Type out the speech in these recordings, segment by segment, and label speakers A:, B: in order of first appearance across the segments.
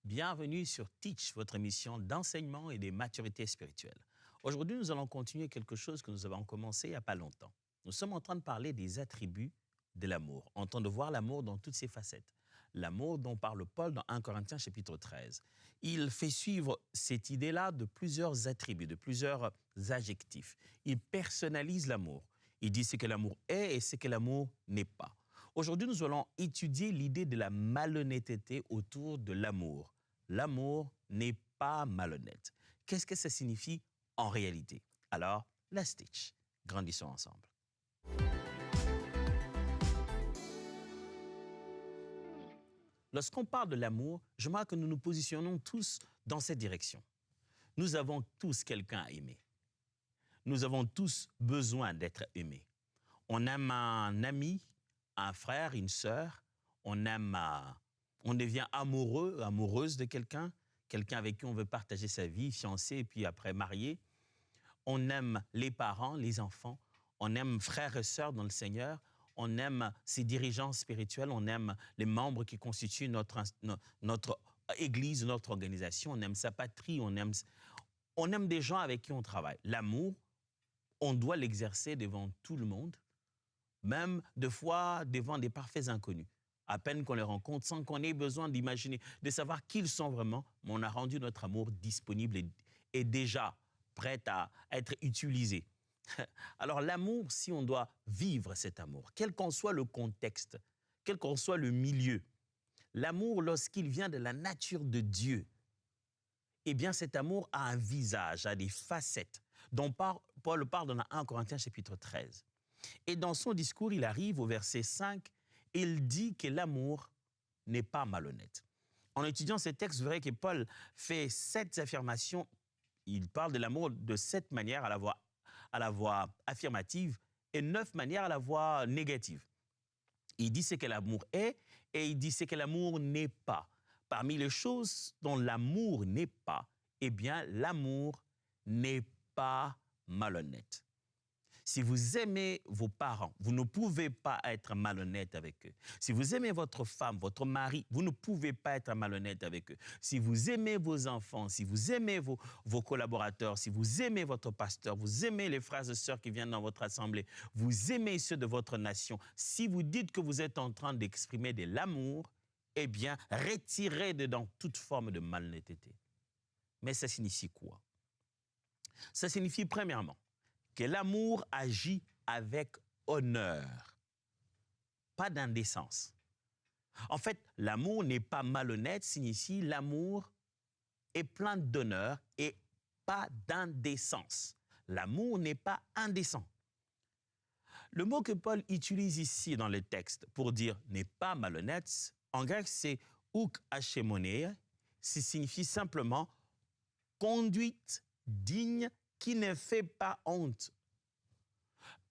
A: Bienvenue sur Teach, votre émission d'enseignement et de maturité spirituelle. Aujourd'hui, nous allons continuer quelque chose que nous avons commencé il n'y a pas longtemps. Nous sommes en train de parler des attributs de l'amour, en train de voir l'amour dans toutes ses facettes. L'amour dont parle Paul dans 1 Corinthiens chapitre 13. Il fait suivre cette idée-là de plusieurs attributs, de plusieurs adjectifs. Il personnalise l'amour. Il dit ce que l'amour est et ce que l'amour n'est pas. Aujourd'hui, nous allons étudier l'idée de la malhonnêteté autour de l'amour. L'amour n'est pas malhonnête. Qu'est-ce que ça signifie en réalité? Alors, let's teach. Grandissons ensemble. Lorsqu'on parle de l'amour, j'aimerais que nous nous positionnons tous dans cette direction. Nous avons tous quelqu'un à aimer. Nous avons tous besoin d'être aimés. On aime un ami, un frère, une sœur. On devient amoureux, amoureuse de quelqu'un, quelqu'un avec qui on veut partager sa vie, fiancé et puis après marié. On aime les parents, les enfants. On aime frères et sœurs dans le Seigneur. On aime ses dirigeants spirituels. On aime les membres qui constituent notre Église, notre organisation. On aime sa patrie. On aime des gens avec qui on travaille. L'amour, on doit l'exercer devant tout le monde, même des fois devant des parfaits inconnus. À peine qu'on les rencontre, sans qu'on ait besoin d'imaginer, de savoir qui ils sont vraiment, mais on a rendu notre amour disponible et déjà prêt à être utilisé. Alors l'amour, si on doit vivre cet amour, quel qu'en soit le contexte, quel qu'en soit le milieu, l'amour, lorsqu'il vient de la nature de Dieu, eh bien cet amour a un visage, a des facettes, dont Paul parle dans 1 Corinthiens chapitre 13. Et dans son discours, il arrive au verset 5, et il dit que l'amour n'est pas malhonnête. En étudiant ces textes, vous verrez que Paul fait 7 affirmations. Il parle de l'amour de 7 manières à la voix affirmative et 9 manières à la voix négative. Il dit ce que l'amour est et il dit ce que l'amour n'est pas. Parmi les choses dont l'amour n'est pas, eh bien, l'amour n'est pas malhonnête. Si vous aimez vos parents, vous ne pouvez pas être malhonnête avec eux. Si vous aimez votre femme, votre mari, vous ne pouvez pas être malhonnête avec eux. Si vous aimez vos enfants, si vous aimez vos collaborateurs, si vous aimez votre pasteur, vous aimez les frères et sœurs qui viennent dans votre assemblée, vous aimez ceux de votre nation, si vous dites que vous êtes en train d'exprimer de l'amour, eh bien, retirez dedans toute forme de malhonnêteté. Mais ça signifie quoi? Ça signifie premièrement que l'amour agit avec honneur, pas d'indécence. En fait, l'amour n'est pas malhonnête, signifie l'amour est plein d'honneur et pas d'indécence. L'amour n'est pas indécent. Le mot que Paul utilise ici dans le texte pour dire « n'est pas malhonnête », en grec c'est « ouk achemoné », qui signifie simplement « conduite digne » qui ne fait pas honte.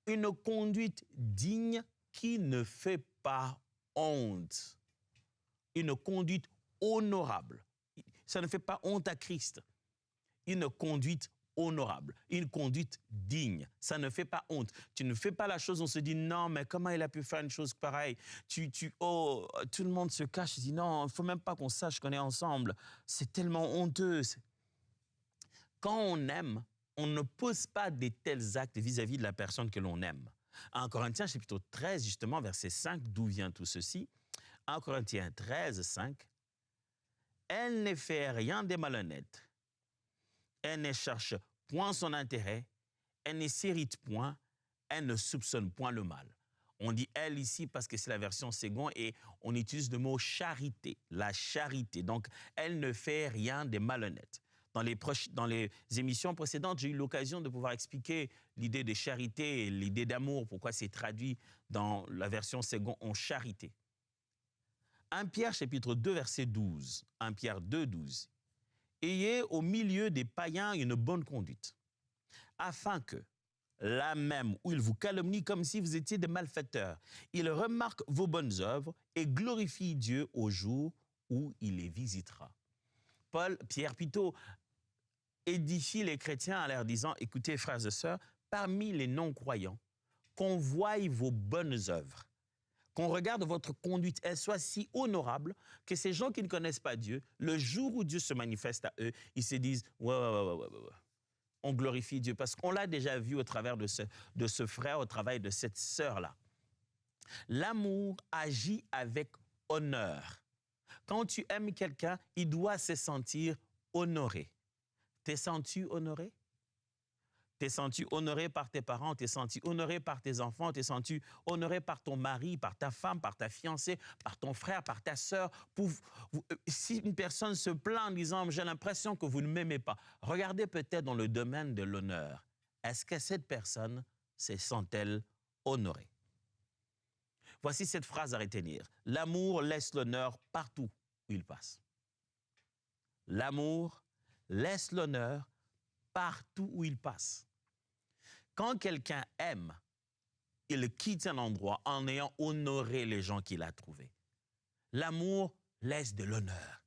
A: Une conduite digne qui ne fait pas honte. Une conduite honorable. Ça ne fait pas honte à Christ. Une conduite honorable, une conduite digne. Ça ne fait pas honte. Tu ne fais pas la chose, on se dit non, mais comment il a pu faire une chose pareille? Tout le monde se cache, il dit non, il ne faut même pas qu'on sache qu'on est ensemble. C'est tellement honteux. Quand on aime, on ne pose pas de tels actes vis-à-vis de la personne que l'on aime. 1 Corinthiens chapitre 13, justement, verset 5, d'où vient tout ceci? 1 Corinthiens 13, 5. Elle ne fait rien de malhonnête. Elle ne cherche point son intérêt. Elle ne s'irrite point. Elle ne soupçonne point le mal. On dit elle ici parce que c'est la version seconde et on utilise le mot charité, la charité. Donc, elle ne fait rien de malhonnête. Dans les émissions précédentes, j'ai eu l'occasion de pouvoir expliquer l'idée de charité et l'idée d'amour, pourquoi c'est traduit dans la version seconde en charité. 1 Pierre chapitre 2, verset 12. 1 Pierre 2, 12. Ayez au milieu des païens une bonne conduite, afin que, là même où ils vous calomnient comme si vous étiez des malfaiteurs, ils remarquent vos bonnes œuvres et glorifient Dieu au jour où il les visitera. Pierre plutôt édifie les chrétiens en leur disant, écoutez frères et sœurs, parmi les non-croyants, qu'on voie vos bonnes œuvres. qu'on regarde votre conduite, elle soit si honorable que ces gens qui ne connaissent pas Dieu, le jour où Dieu se manifeste à eux, ils se disent « ouais. On glorifie Dieu parce qu'on l'a déjà vu au travers de ce frère, au travers de cette sœur-là. L'amour agit avec honneur. Quand tu aimes quelqu'un, il doit se sentir honoré. T'es senti honoré? T'es senti honoré par tes parents, t'es senti honoré par tes enfants, t'es senti honoré par ton mari, par ta femme, par ta fiancée, par ton frère, par ta sœur. Si une personne se plaint en disant « j'ai l'impression que vous ne m'aimez pas », regardez peut-être dans le domaine de l'honneur. Est-ce que cette personne se sent-elle honorée? Voici cette phrase à retenir. L'amour laisse l'honneur partout où il passe. L'amour laisse l'honneur partout où il passe. Quand quelqu'un aime, il quitte un endroit en ayant honoré les gens qu'il a trouvés. L'amour laisse de l'honneur.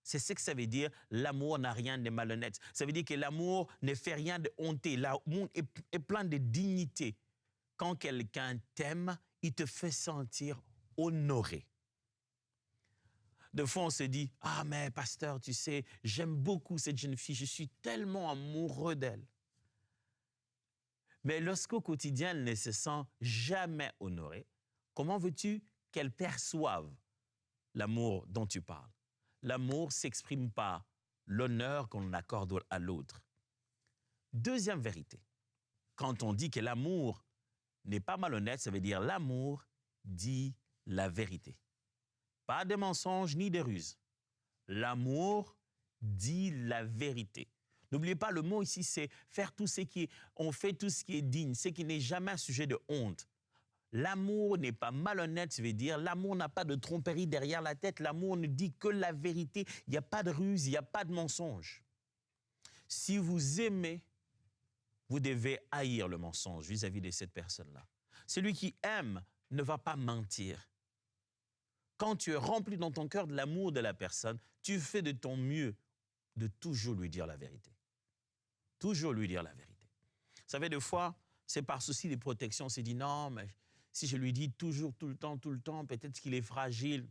A: C'est ce que ça veut dire, l'amour n'a rien de malhonnête. Ça veut dire que l'amour ne fait rien de honteux. L'amour est plein de dignité. Quand quelqu'un t'aime, il te fait sentir honoré. De fois, on se dit, « Ah, mais pasteur, tu sais, j'aime beaucoup cette jeune fille, je suis tellement amoureux d'elle. » Mais lorsqu'au quotidien, elle ne se sent jamais honorée, comment veux-tu qu'elle perçoive l'amour dont tu parles? L'amour ne s'exprime pas l'honneur qu'on accorde à l'autre. Deuxième vérité, quand on dit que l'amour n'est pas malhonnête, ça veut dire l'amour dit la vérité. Pas de mensonges ni de ruses. L'amour dit la vérité. N'oubliez pas, le mot ici, c'est faire tout ce qui est, on fait tout ce qui est digne, ce qui n'est jamais un sujet de honte. L'amour n'est pas malhonnête, ça veut dire l'amour n'a pas de tromperie derrière la tête. L'amour ne dit que la vérité. Il n'y a pas de ruse, il n'y a pas de mensonge. Si vous aimez, vous devez haïr le mensonge vis-à-vis de cette personne-là. Celui qui aime ne va pas mentir. Quand tu es rempli dans ton cœur de l'amour de la personne, tu fais de ton mieux de toujours lui dire la vérité. Toujours lui dire la vérité. Vous savez, des fois, c'est par souci de protection, on s'est dit non, mais si je lui dis toujours, tout le temps, peut-être qu'il est fragile.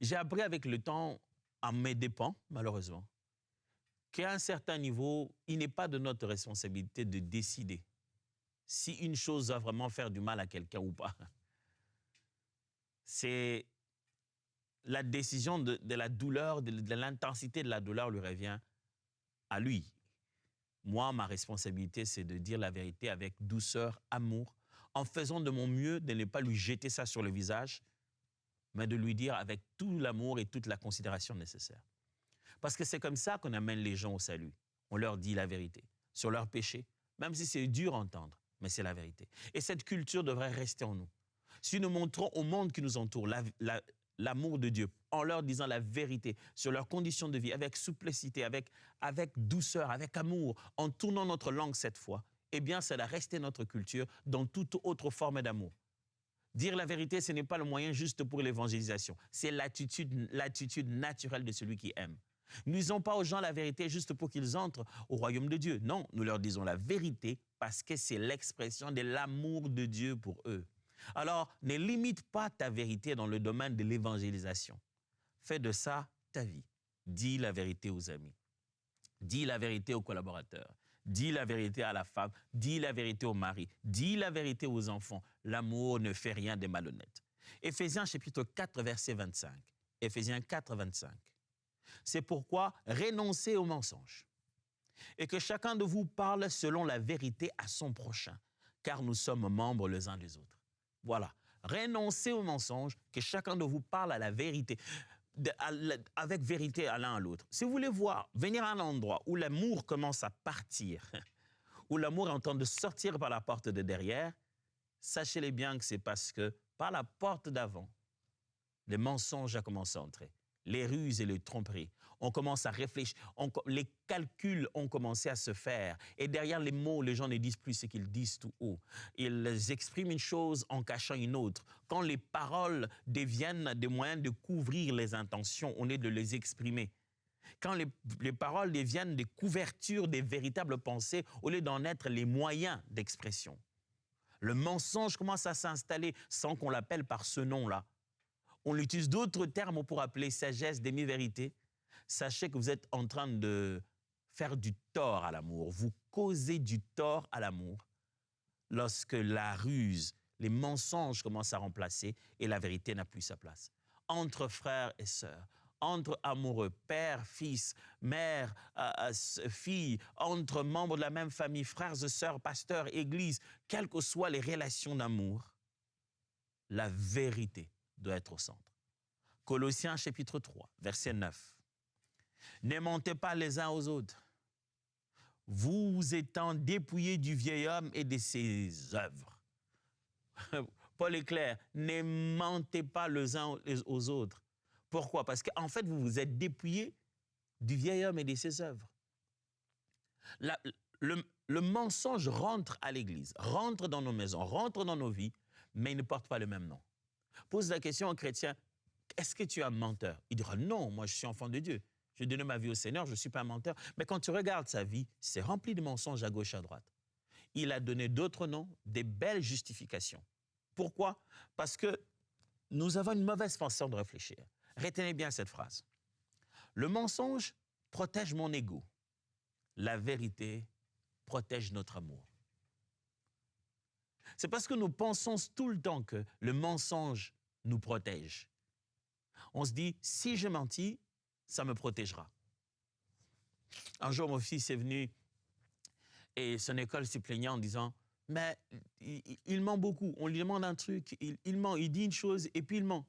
A: J'ai appris avec le temps, à mes dépens, malheureusement, qu'à un certain niveau, il n'est pas de notre responsabilité de décider si une chose va vraiment faire du mal à quelqu'un ou pas. C'est la décision de la douleur, de l'intensité de la douleur lui revient à lui. Moi, ma responsabilité, c'est de dire la vérité avec douceur, amour, en faisant de mon mieux de ne pas lui jeter ça sur le visage, mais de lui dire avec tout l'amour et toute la considération nécessaire. Parce que c'est comme ça qu'on amène les gens au salut. On leur dit la vérité sur leurs péchés, même si c'est dur à entendre, mais c'est la vérité. Et cette culture devrait rester en nous. Si nous montrons au monde qui nous entoure l'amour de Dieu, en leur disant la vérité sur leurs conditions de vie, avec souplicité, avec douceur, avec amour, en tournant notre langue cette fois, eh bien, ça doit rester notre culture dans toute autre forme d'amour. Dire la vérité, ce n'est pas le moyen juste pour l'évangélisation. C'est l'attitude naturelle de celui qui aime. Nous ne disons pas aux gens la vérité juste pour qu'ils entrent au royaume de Dieu. Non, nous leur disons la vérité parce que c'est l'expression de l'amour de Dieu pour eux. Alors, ne limite pas ta vérité dans le domaine de l'évangélisation. Fais de ça ta vie. Dis la vérité aux amis. Dis la vérité aux collaborateurs. Dis la vérité à la femme. Dis la vérité au mari. Dis la vérité aux enfants. L'amour ne fait rien de malhonnête. Éphésiens chapitre 4, verset 25. Éphésiens 4, 25. C'est pourquoi renoncez aux mensonges et que chacun de vous parle selon la vérité à son prochain, car nous sommes membres les uns des autres. Voilà. Renoncez aux mensonges, que chacun de vous parle à la vérité, avec vérité à l'un à l'autre. Si vous voulez voir, venir à un endroit où l'amour commence à partir, où l'amour est en train de sortir par la porte de derrière, sachez-le bien que c'est parce que par la porte d'avant, les mensonges ont commencé à entrer. Les ruses et les tromperies. On commence à réfléchir, les calculs ont commencé à se faire. Et derrière les mots, les gens ne disent plus ce qu'ils disent tout haut. Ils expriment une chose en cachant une autre. Quand les paroles deviennent des moyens de couvrir les intentions, on est de les exprimer. Quand les paroles deviennent des couvertures des véritables pensées, au lieu d'en être les moyens d'expression. Le mensonge commence à s'installer sans qu'on l'appelle par ce nom-là. On utilise d'autres termes pour appeler sagesse, demi-vérité. Sachez que vous êtes en train de faire du tort à l'amour. Vous causez du tort à l'amour lorsque la ruse, les mensonges commencent à remplacer et la vérité n'a plus sa place. Entre frères et sœurs, entre amoureux, père, fils, mère, fille, entre membres de la même famille, frères et sœurs, pasteurs, église, quelles que soient les relations d'amour, la vérité doit être au centre. Colossiens chapitre 3, verset 9. Ne mentez pas les uns aux autres, vous étant dépouillés du vieil homme et de ses œuvres. Paul est clair, ne mentez pas les uns aux autres. Pourquoi? Parce qu'en fait, vous vous êtes dépouillés du vieil homme et de ses œuvres. Le mensonge rentre à l'église, rentre dans nos maisons, rentre dans nos vies, mais il ne porte pas le même nom. Pose la question au chrétien, est-ce que tu es un menteur? Il dira, non, moi je suis enfant de Dieu. J'ai donné ma vie au Seigneur, je ne suis pas un menteur. Mais quand tu regardes sa vie, c'est rempli de mensonges à gauche, à droite. Il a donné d'autres noms, des belles justifications. Pourquoi? Parce que nous avons une mauvaise façon de réfléchir. Retenez bien cette phrase. Le mensonge protège mon ego. La vérité protège notre amour. C'est parce que nous pensons tout le temps que le mensonge nous protège. On se dit, si je mentis, ça me protégera. Un jour, mon fils est venu et son école s'est plaignait en disant, mais il ment beaucoup. On lui demande un truc, il ment, il dit une chose et puis il ment.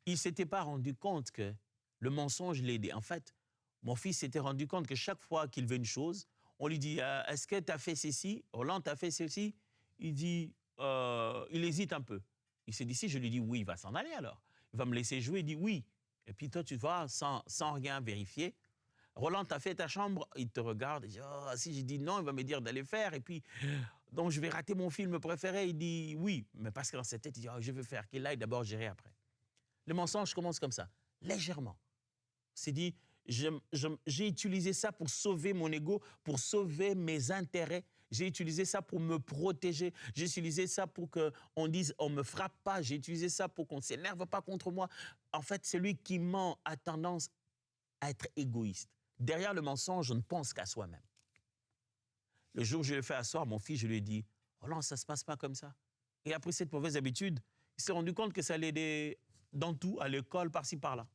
A: Il ne s'était pas rendu compte que le mensonge l'aidait. En fait, mon fils s'était rendu compte que chaque fois qu'il veut une chose, on lui dit, est-ce que tu as fait ceci? Roland, tu as fait ceci? Il dit, il hésite un peu. Il s'est dit, si je lui dis oui, il va s'en aller alors. Il va me laisser jouer, il dit oui. Et puis toi, tu vois, sans rien vérifier, Roland, tu as fait ta chambre, il te regarde, il dit, oh, si j'ai dit non, il va me dire d'aller faire, et puis, donc je vais rater mon film préféré. Il dit oui, mais parce que dans sa tête, il dit, oh, je veux faire, qu'il aille d'abord gérer après. Le mensonge commence comme ça, légèrement. C'est dit, j'ai utilisé ça pour sauver mon ego, pour sauver mes intérêts. J'ai utilisé ça pour me protéger. J'ai utilisé ça pour qu'on dise, on ne me frappe pas. J'ai utilisé ça pour qu'on ne s'énerve pas contre moi. En fait, celui qui ment a tendance à être égoïste. Derrière le mensonge, on ne pense qu'à soi-même. Le jour où je l'ai fait asseoir, mon fils, je lui ai dit, oh non, ça ne se passe pas comme ça. Et après cette mauvaise habitude, il s'est rendu compte que ça l'aidait dans tout, à l'école, par-ci, par-là.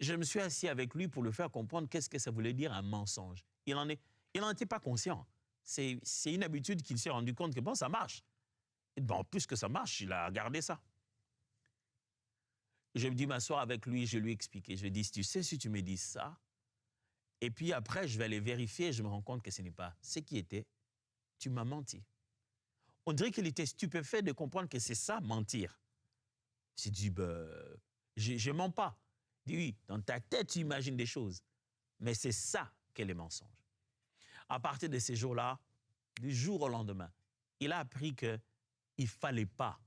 A: Je me suis assis avec lui pour le faire comprendre qu'est-ce que ça voulait dire un mensonge. Il n'en était pas conscient. C'est une habitude qu'il s'est rendu compte que bon, ça marche. Et bon, puisque ça marche, il a gardé ça. Je me dis m'asseoir avec lui, je lui ai expliqué. Je lui ai dit, tu sais, si tu me dis ça, et puis après, je vais aller vérifier et je me rends compte que ce n'est pas ce qui était, tu m'as menti. On dirait qu'il était stupéfait de comprendre que c'est ça, mentir. Il s'est dit, je mens pas. Il dit, oui, dans ta tête, tu imagines des choses. Mais c'est ça qu'est le mensonge. À partir de ces jours-là, du jour au lendemain, il a appris qu'il ne fallait pas.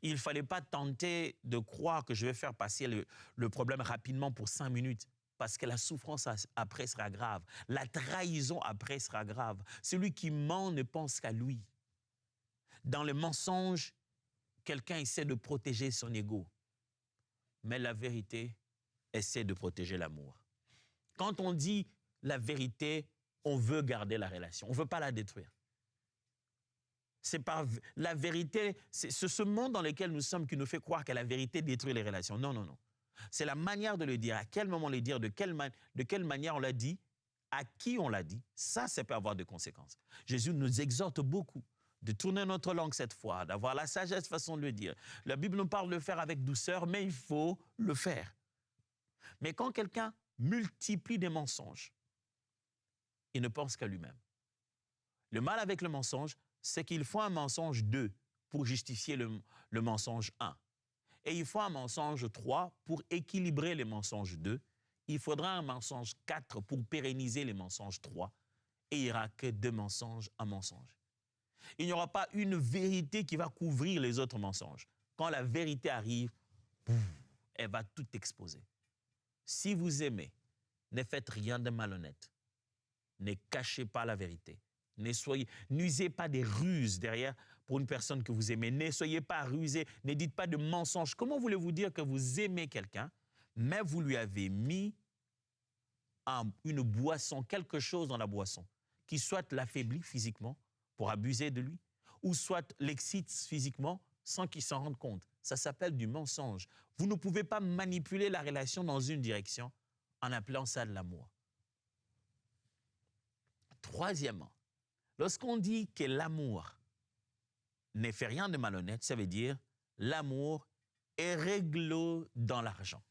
A: Il ne fallait pas tenter de croire que je vais faire passer le problème rapidement pour 5 minutes. Parce que la souffrance après sera grave. La trahison après sera grave. Celui qui ment ne pense qu'à lui. Dans le mensonge, quelqu'un essaie de protéger son ego. Mais la vérité essaie de protéger l'amour. Quand on dit la vérité, on veut garder la relation. On ne veut pas la détruire. C'est par la vérité, c'est ce monde dans lequel nous sommes qui nous fait croire que la vérité détruit les relations. Non, non, non. C'est la manière de le dire, à quel moment le dire, de quelle manière on l'a dit, à qui on l'a dit. Ça peut avoir des conséquences. Jésus nous exhorte beaucoup de tourner notre langue cette fois, d'avoir la sagesse façon de le dire. La Bible nous parle de le faire avec douceur, mais il faut le faire. Mais quand quelqu'un multiplie des mensonges, il ne pense qu'à lui-même. Le mal avec le mensonge, c'est qu'il faut un mensonge 2 pour justifier le mensonge 1. Et il faut un mensonge 3 pour équilibrer les mensonges 2. Il faudra un mensonge 4 pour pérenniser les mensonges 3. Et il n'y aura que 2 mensonges, un mensonge. Il n'y aura pas une vérité qui va couvrir les autres mensonges. Quand la vérité arrive, elle va tout exposer. Si vous aimez, ne faites rien de malhonnête. Ne cachez pas la vérité. N'usez pas des ruses derrière pour une personne que vous aimez. Ne soyez pas rusés, ne dites pas de mensonges. Comment voulez-vous dire que vous aimez quelqu'un, mais vous lui avez mis une boisson, quelque chose dans la boisson, qui soit l'affaiblit physiquement pour abuser de lui, ou soit l'excite physiquement sans qu'il s'en rende compte. Ça s'appelle du mensonge. Vous ne pouvez pas manipuler la relation dans une direction en appelant ça de l'amour. Troisièmement, lorsqu'on dit que l'amour ne fait rien de malhonnête, ça veut dire l'amour est réglo dans l'argent.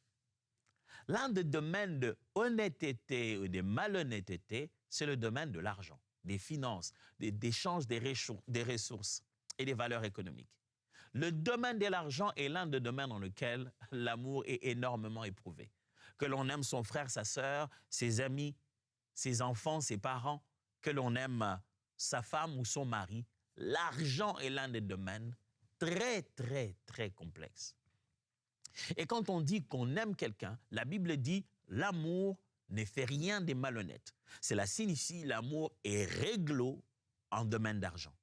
A: L'un des domaines de honnêteté ou de malhonnêteté, c'est le domaine de l'argent, des finances, d'échange des ressources et des valeurs économiques. Le domaine de l'argent est l'un des domaines dans lequel l'amour est énormément éprouvé. Que l'on aime son frère, sa sœur, ses amis, ses enfants, ses parents, que l'on aime sa femme ou son mari, l'argent est l'un des domaines très, très, très complexes. Et quand on dit qu'on aime quelqu'un, la Bible dit « l'amour ne fait rien de malhonnête ». Cela signifie l'amour est réglo en domaine d'argent.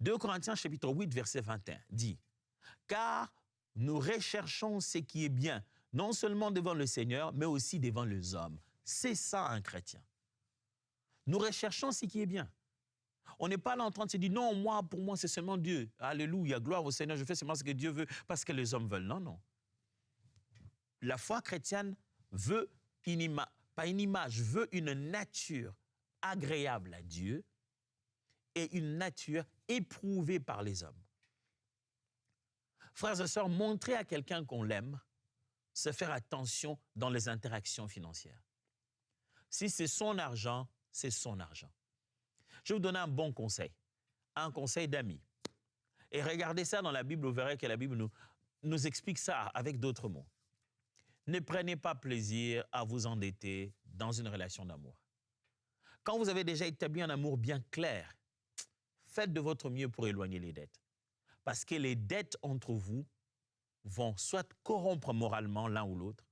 A: 2 Corinthiens chapitre 8, verset 21 dit « Car nous recherchons ce qui est bien, non seulement devant le Seigneur, mais aussi devant les hommes. » C'est ça un chrétien. Nous recherchons ce qui est bien. On n'est pas là en train de se dire, non, pour moi, c'est seulement Dieu. Alléluia, gloire au Seigneur, je fais seulement ce que Dieu veut parce que les hommes veulent. Non, non. La foi chrétienne veut pas une image, veut une nature agréable à Dieu et une nature éprouvée par les hommes. Frères et sœurs, montrer à quelqu'un qu'on l'aime, c'est faire attention dans les interactions financières. Si c'est son argent, c'est son argent. Je vais vous donner un bon conseil, un conseil d'ami. Et regardez ça dans la Bible, vous verrez que la Bible nous explique ça avec d'autres mots. Ne prenez pas plaisir à vous endetter dans une relation d'amour. Quand vous avez déjà établi un amour bien clair, faites de votre mieux pour éloigner les dettes. Parce que les dettes entre vous vont soit corrompre moralement l'un ou l'autre,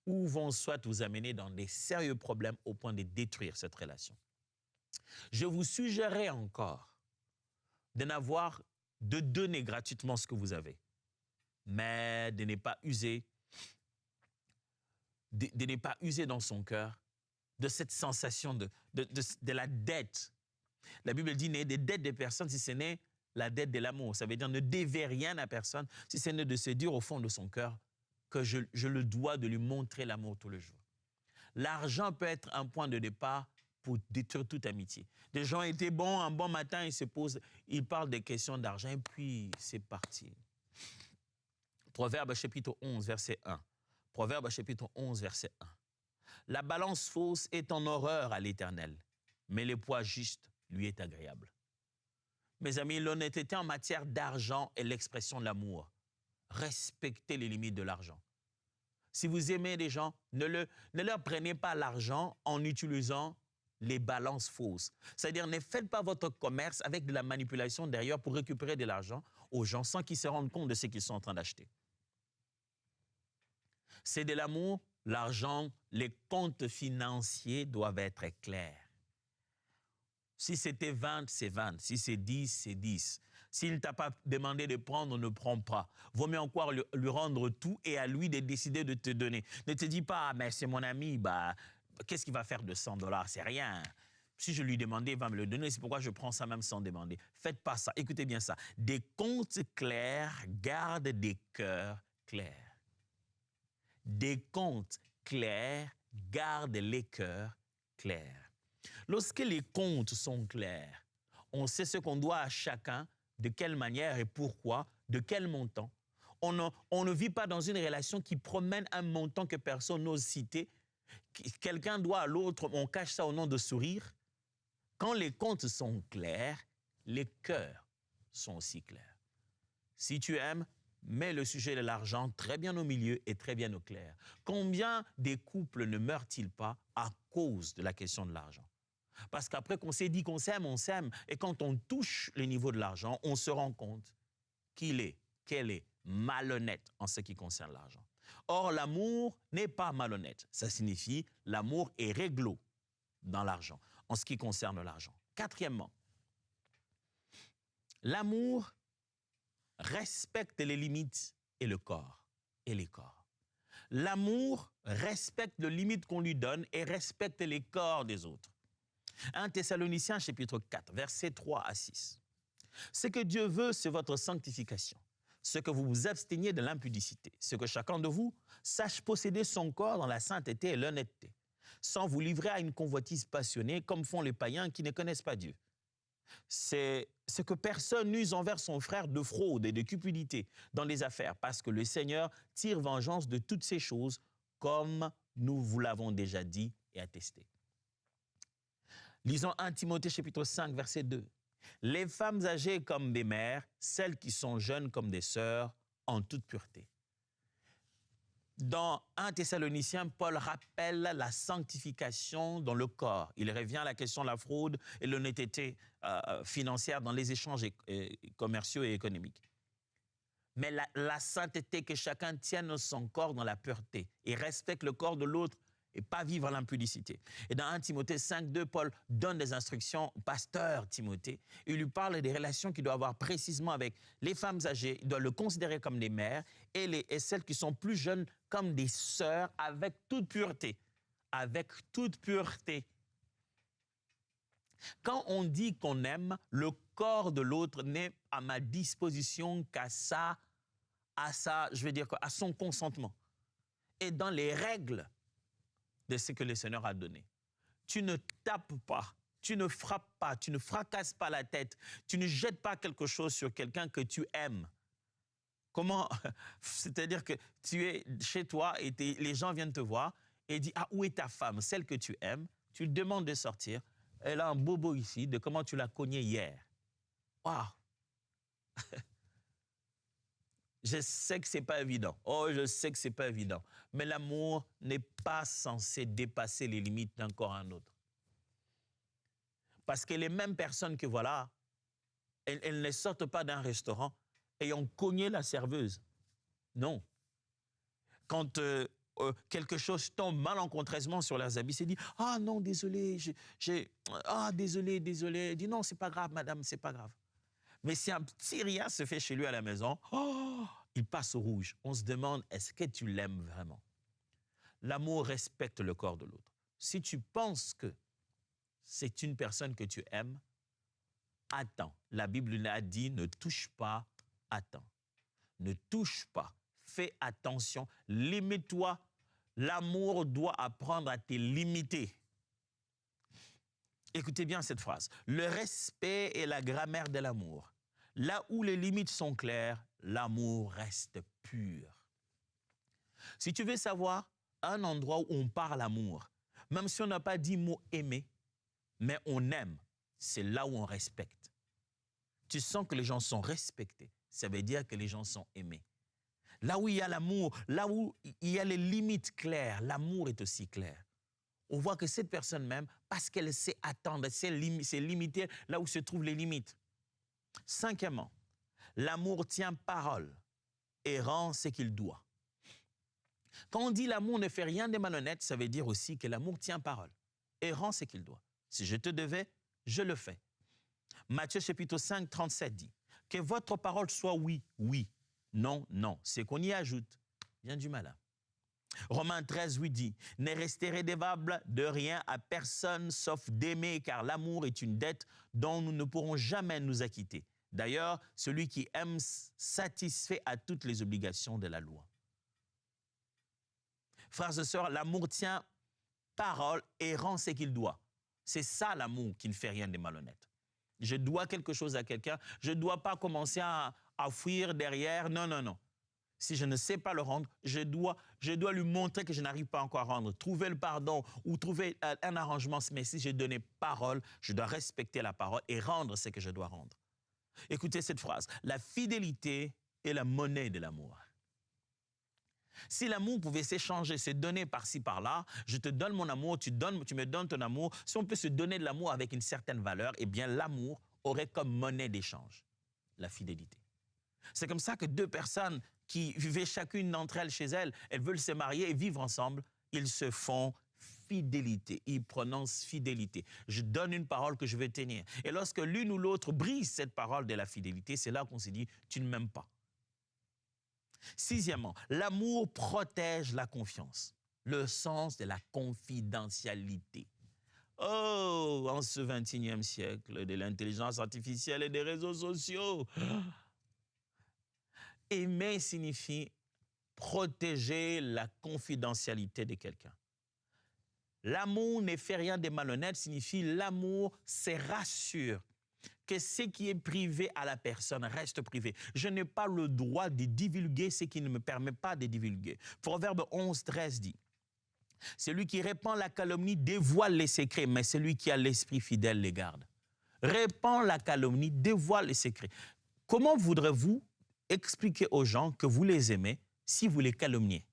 A: ou vont soit vous amener dans des sérieux problèmes au point de détruire cette relation. Je vous suggérerais encore de donner gratuitement ce que vous avez, mais de ne pas user, de ne pas user dans son cœur de cette sensation de la dette. La Bible dit des dettes des personnes si ce n'est la dette de l'amour. Ça veut dire ne devez rien à personne si ce n'est de se dire au fond de son cœur que je le dois de lui montrer l'amour tous les jours. L'argent peut être un point de départ pour détruire toute amitié. Des gens étaient bons, un bon matin, ils parlent des questions d'argent, et puis c'est parti. Proverbe chapitre 11, verset 1. Proverbe chapitre 11, verset 1. La balance fausse est en horreur à l'Éternel, mais le poids juste lui est agréable. Mes amis, l'honnêteté en matière d'argent est l'expression de l'amour. Respectez les limites de l'argent. Si vous aimez des gens, ne leur prenez pas l'argent en utilisant les balances fausses. C'est-à-dire, ne faites pas votre commerce avec de la manipulation derrière pour récupérer de l'argent aux gens sans qu'ils se rendent compte de ce qu'ils sont en train d'acheter. C'est de l'amour, l'argent, les comptes financiers doivent être clairs. Si c'était 20, c'est 20. Si c'est 10, c'est 10. S'il ne t'a pas demandé de prendre, ne prends pas. Vaut mieux encore lui rendre tout et à lui de décider de te donner. Ne te dis pas, mais c'est mon ami, qu'est-ce qu'il va faire de 100 $? C'est rien. Si je lui demandais, il va me le donner. C'est pourquoi je prends ça même sans demander. Faites pas ça. Écoutez bien ça. Des comptes clairs gardent des cœurs clairs. Des comptes clairs gardent les cœurs clairs. Lorsque les comptes sont clairs, on sait ce qu'on doit à chacun, de quelle manière et pourquoi, de quel montant. On ne vit pas dans une relation qui promène un montant que personne n'ose citer. Quelqu'un doit à l'autre, on cache ça au nom de sourire. Quand les comptes sont clairs, les cœurs sont aussi clairs. Si tu aimes, mets le sujet de l'argent très bien au milieu et très bien au clair. Combien des couples ne meurent-ils pas à cause de la question de l'argent? Parce qu'après qu'on s'est dit qu'on s'aime, on s'aime. Et quand on touche le niveau de l'argent, on se rend compte qu'elle est malhonnête en ce qui concerne l'argent. Or, l'amour n'est pas malhonnête. Ça signifie l'amour est réglo dans l'argent. en ce qui concerne l'argent. Quatrièmement, l'amour respecte les limites et le corps et les corps. L'amour respecte les limites qu'on lui donne et respecte les corps des autres. 1 Thessaloniciens chapitre 4, versets 3 à 6. Ce que Dieu veut, c'est votre sanctification, ce que vous vous absteniez de l'impudicité, ce que chacun de vous sache posséder son corps dans la sainteté et l'honnêteté, sans vous livrer à une convoitise passionnée comme font les païens qui ne connaissent pas Dieu. C'est ce que personne n'use envers son frère de fraude et de cupidité dans les affaires, parce que le Seigneur tire vengeance de toutes ces choses, comme nous vous l'avons déjà dit et attesté. Lisons 1 Timothée chapitre 5, verset 2. Les femmes âgées comme des mères, celles qui sont jeunes comme des sœurs, en toute pureté. Dans 1 Thessaloniciens, Paul rappelle la sanctification dans le corps. Il revient à la question de la fraude et l'honnêteté financière dans les échanges commerciaux et économiques. Mais la sainteté, que chacun tienne son corps dans la pureté et respecte le corps de l'autre et pas vivre à l'impudicité. Et dans 1 Timothée 5, 2, Paul donne des instructions au pasteur Timothée. Il lui parle des relations qu'il doit avoir précisément avec les femmes âgées. Il doit le considérer comme des mères et celles qui sont plus jeunes comme des sœurs avec toute pureté. Avec toute pureté. Quand on dit qu'on aime, le corps de l'autre n'est à ma disposition qu'à son consentement. Et dans les règles de ce que le Seigneur a donné. Tu ne tapes pas, tu ne frappes pas, tu ne fracasses pas la tête, tu ne jettes pas quelque chose sur quelqu'un que tu aimes. Comment? C'est-à-dire que tu es chez toi et les gens viennent te voir et disent « Ah, où est ta femme, celle que tu aimes ?» Tu lui demandes de sortir. Elle a un bobo ici de comment tu l'as cogné hier. Waouh! Je sais que ce n'est pas évident. Oh, je sais que ce n'est pas évident. Mais l'amour n'est pas censé dépasser les limites d'un corps à un autre. Parce que les mêmes personnes que voilà, elles ne sortent pas d'un restaurant et ont cogné la serveuse. Non. Quand quelque chose tombe malencontreusement sur leurs habits, c'est dit « Ah non, désolé, désolé. » Dit « Non, c'est pas grave, madame, c'est pas grave. » Mais si un petit rien se fait chez lui à la maison, oh, il passe au rouge. On se demande, est-ce que tu l'aimes vraiment? L'amour respecte le corps de l'autre. Si tu penses que c'est une personne que tu aimes, attends. La Bible a dit, ne touche pas, attends. Ne touche pas, fais attention, limite-toi. L'amour doit apprendre à te limiter. Écoutez bien cette phrase. Le respect est la grammaire de l'amour. Là où les limites sont claires, l'amour reste pur. Si tu veux savoir un endroit où on parle amour, même si on n'a pas dit mot aimer, mais on aime, c'est là où on respecte. Tu sens que les gens sont respectés, ça veut dire que les gens sont aimés. Là où il y a l'amour, là où il y a les limites claires, l'amour est aussi clair. On voit que cette personne même, parce qu'elle sait attendre, c'est limité là où se trouvent les limites. Cinquièmement, l'amour tient parole et rend ce qu'il doit. Quand on dit l'amour ne fait rien de malhonnête, ça veut dire aussi que l'amour tient parole et rend ce qu'il doit. Si je te devais, je le fais. Matthieu chapitre 5, 37 dit que votre parole soit oui, oui, non, non. C'est qu'on y ajoute, vient du malin. Romains 13, 8 dit « Ne restez redevable de rien à personne sauf d'aimer, car l'amour est une dette dont nous ne pourrons jamais nous acquitter. D'ailleurs, celui qui aime satisfait à toutes les obligations de la loi. » Frères et sœurs, l'amour tient parole et rend ce qu'il doit. C'est ça l'amour qui ne fait rien de malhonnête. Je dois quelque chose à quelqu'un, je ne dois pas commencer à fuir derrière, non, non, non. Si je ne sais pas le rendre, je dois lui montrer que je n'arrive pas encore à rendre, trouver le pardon ou trouver un arrangement. Mais si j'ai donné parole, je dois respecter la parole et rendre ce que je dois rendre. Écoutez cette phrase, la fidélité est la monnaie de l'amour. Si l'amour pouvait s'échanger, se donner par-ci, par-là, je te donne mon amour, tu me donnes ton amour, si on peut se donner de l'amour avec une certaine valeur, eh bien l'amour aurait comme monnaie d'échange la fidélité. C'est comme ça que deux personnes qui vivaient chacune d'entre elles chez elles, elles veulent se marier et vivre ensemble, ils se font fidélité. Il prononce fidélité. Je donne une parole que je vais tenir. Et lorsque l'une ou l'autre brise cette parole de la fidélité, c'est là qu'on se dit, tu ne m'aimes pas. Sixièmement, l'amour protège la confiance. Le sens de la confidentialité. Oh, en ce 21e siècle de l'intelligence artificielle et des réseaux sociaux, aimer signifie protéger la confidentialité de quelqu'un. L'amour ne fait rien de malhonnête signifie l'amour se rassure que ce qui est privé à la personne reste privé. Je n'ai pas le droit de divulguer ce qui ne me permet pas de divulguer. Proverbe 11, 13 dit, « Celui qui répand la calomnie dévoile les secrets, mais celui qui a l'esprit fidèle les garde. » Répand la calomnie, dévoile les secrets. Comment voudrez-vous expliquer aux gens que vous les aimez si vous les calomniez?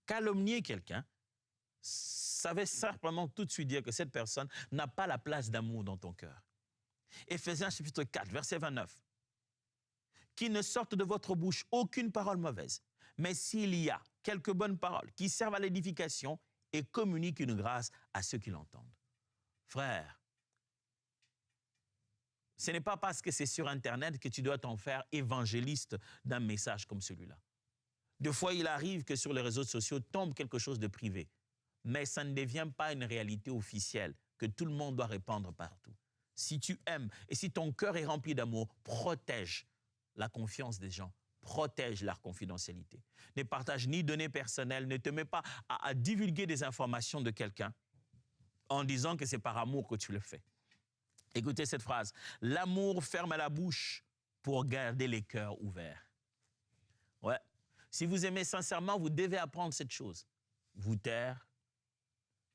A: Calomnier quelqu'un, ça veut simplement tout de suite dire que cette personne n'a pas la place d'amour dans ton cœur. Éphésiens chapitre 4, verset 29. Qu'il ne sorte de votre bouche aucune parole mauvaise, mais s'il y a quelques bonnes paroles qui servent à l'édification et communiquent une grâce à ceux qui l'entendent. Frère, ce n'est pas parce que c'est sur Internet que tu dois t'en faire évangéliste d'un message comme celui-là. Des fois, il arrive que sur les réseaux sociaux tombe quelque chose de privé, mais ça ne devient pas une réalité officielle que tout le monde doit répandre partout. Si tu aimes et si ton cœur est rempli d'amour, protège la confiance des gens, protège leur confidentialité. Ne partage ni données personnelles, ne te mets pas à divulguer des informations de quelqu'un en disant que c'est par amour que tu le fais. Écoutez cette phrase, l'amour ferme la bouche pour garder les cœurs ouverts. Ouais. Si vous aimez sincèrement, vous devez apprendre cette chose. Vous taire,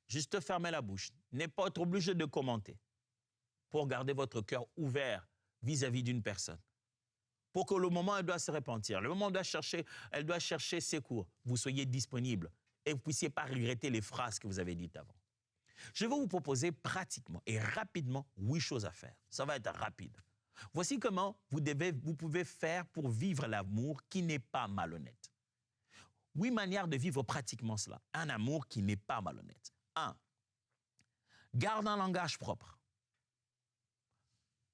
A: juste fermer la bouche, n'est pas être obligé de commenter pour garder votre cœur ouvert vis-à-vis d'une personne. Pour que le moment où elle doit se repentir, le moment où elle doit chercher secours, vous soyez disponible et vous ne puissiez pas regretter les phrases que vous avez dites avant. Je vais vous proposer pratiquement et rapidement 8 choses à faire. Ça va être rapide. Voici comment vous pouvez faire pour vivre l'amour qui n'est pas malhonnête. 8 manières de vivre pratiquement cela. Un amour qui n'est pas malhonnête. 1. Garde un langage propre.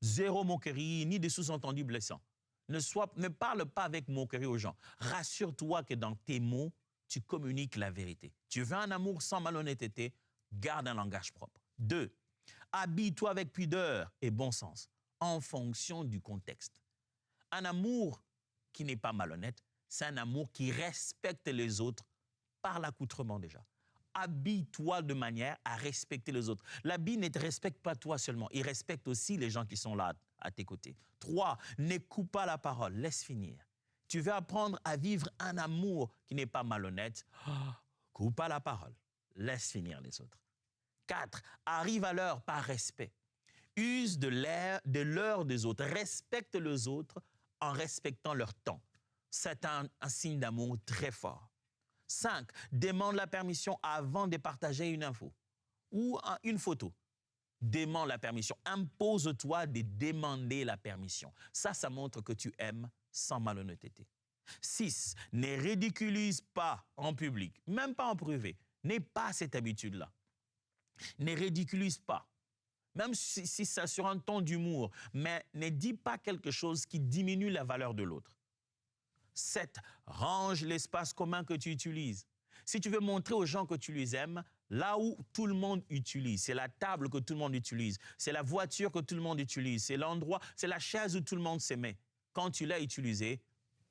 A: Zéro moquerie, ni des sous-entendus blessants. Ne parle pas avec moquerie aux gens. Rassure-toi que dans tes mots, tu communiques la vérité. Tu veux un amour sans malhonnêteté, garde un langage propre. 2. Habille-toi avec pudeur et bon sens, en fonction du contexte. Un amour qui n'est pas malhonnête, c'est un amour qui respecte les autres par l'accoutrement déjà. Habille-toi de manière à respecter les autres. L'habit ne te respecte pas toi seulement, il respecte aussi les gens qui sont là à tes côtés. 3. N'écoute pas la parole, laisse finir. Tu veux apprendre à vivre un amour qui n'est pas malhonnête, coupe pas la parole, laisse finir les autres. 4. Arrive à l'heure par respect. Use de l'heure des autres, respecte les autres en respectant leur temps. C'est un signe d'amour très fort. 5. Demande la permission avant de partager une info ou une photo. Demande la permission. Impose-toi de demander la permission. Ça montre que tu aimes sans malhonnêteté. 6. Ne ridiculise pas en public, même pas en privé. N'aie pas cette habitude-là. Ne ridiculise pas. Même si c'est sur un ton d'humour, mais ne dis pas quelque chose qui diminue la valeur de l'autre. 7. Range l'espace commun que tu utilises. Si tu veux montrer aux gens que tu les aimes, là où tout le monde utilise, c'est la table que tout le monde utilise, c'est la voiture que tout le monde utilise, c'est l'endroit, c'est la chaise où tout le monde se met. Quand tu l'as utilisé,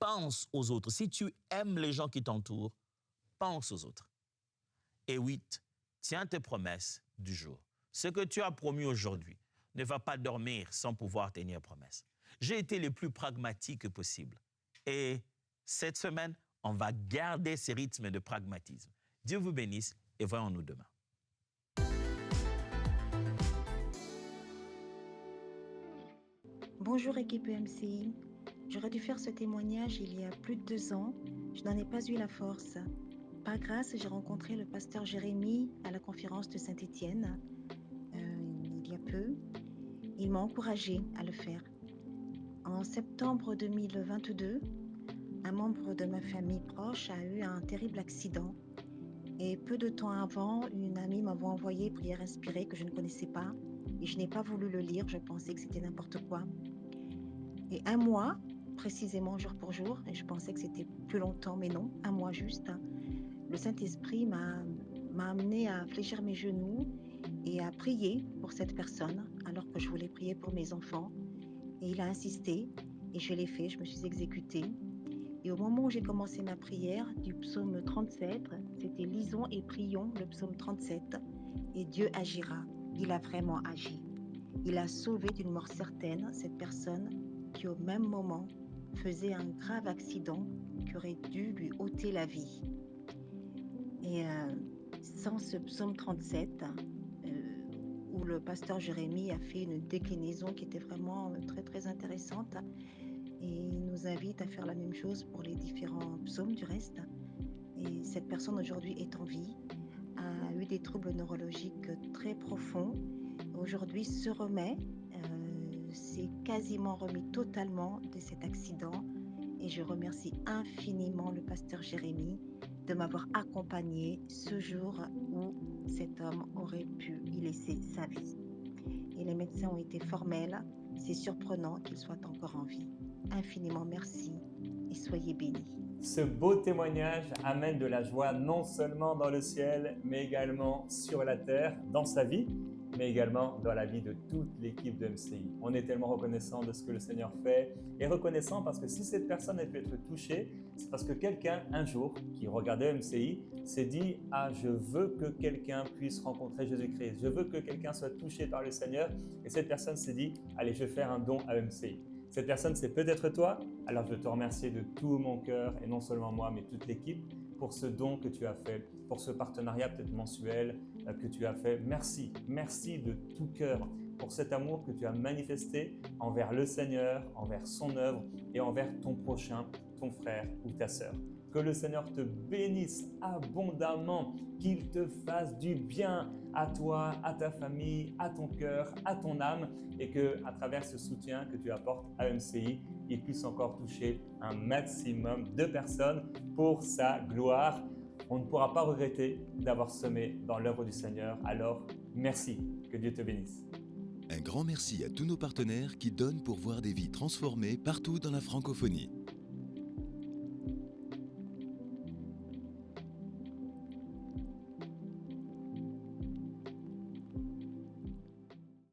A: pense aux autres. Si tu aimes les gens qui t'entourent, pense aux autres. Et 8. Tiens tes promesses du jour. Ce que tu as promis aujourd'hui, ne va pas dormir sans pouvoir tenir promesse. J'ai été le plus pragmatique possible. Et cette semaine, on va garder ces rythmes de pragmatisme. Dieu vous bénisse et voyons-nous demain.
B: Bonjour équipe MCI. J'aurais dû faire ce témoignage il y a plus de 2 ans. Je n'en ai pas eu la force. Par grâce, j'ai rencontré le pasteur Jérémy à la conférence de Saint-Étienne il y a peu. Il m'a encouragée à le faire. En septembre 2022, un membre de ma famille proche a eu un terrible accident. Et peu de temps avant, une amie m'avait envoyé Prière inspirée que je ne connaissais pas. Et je n'ai pas voulu le lire, je pensais que c'était n'importe quoi. Et un mois, précisément jour pour jour, et je pensais que c'était plus longtemps, mais non, un mois juste, le Saint-Esprit m'a amené à fléchir mes genoux et à prier pour cette personne, alors que je voulais prier pour mes enfants. Et il a insisté, et je l'ai fait, je me suis exécutée. Et au moment où j'ai commencé ma prière du psaume 37, c'était lisons et prions le psaume 37, et Dieu agira. Il a vraiment agi. Il a sauvé d'une mort certaine cette personne qui au même moment faisait un grave accident qui aurait dû lui ôter la vie. Et sans ce psaume 37, où le pasteur Jérémie a fait une déclinaison qui était vraiment très très intéressante, et il nous invite à faire la même chose pour les différents psaumes du reste. Et cette personne aujourd'hui est en vie, a eu des troubles neurologiques très profonds. Aujourd'hui se remet, s'est quasiment remis totalement de cet accident. Et je remercie infiniment le pasteur Jérémie de m'avoir accompagné ce jour où cet homme aurait pu y laisser sa vie. Et les médecins ont été formels. C'est surprenant qu'il soit encore en vie. Infiniment merci et soyez bénis.
C: Ce beau témoignage amène de la joie non seulement dans le ciel, mais également sur la terre, dans sa vie, mais également dans la vie de toute l'équipe de MCI. On est tellement reconnaissant de ce que le Seigneur fait et reconnaissant parce que si cette personne a pu être touchée, c'est parce que quelqu'un, un jour, qui regardait MCI, s'est dit « Ah, je veux que quelqu'un puisse rencontrer Jésus-Christ, je veux que quelqu'un soit touché par le Seigneur. » Et cette personne s'est dit « Allez, je vais faire un don à MCI. » Cette personne, c'est peut-être toi. Alors, je veux te remercier de tout mon cœur, et non seulement moi, mais toute l'équipe, pour ce don que tu as fait, pour ce partenariat peut-être mensuel que tu as fait. Merci, merci de tout cœur pour cet amour que tu as manifesté envers le Seigneur, envers son œuvre et envers ton prochain, ton frère ou ta sœur. Que le Seigneur te bénisse abondamment, qu'il te fasse du bien à toi, à ta famille, à ton cœur, à ton âme, et que à travers ce soutien que tu apportes à MCI, il puisse encore toucher un maximum de personnes pour sa gloire. On ne pourra pas regretter d'avoir semé dans l'œuvre du Seigneur. Alors, merci. Que Dieu te bénisse.
D: Un grand merci à tous nos partenaires qui donnent pour voir des vies transformées partout dans la francophonie.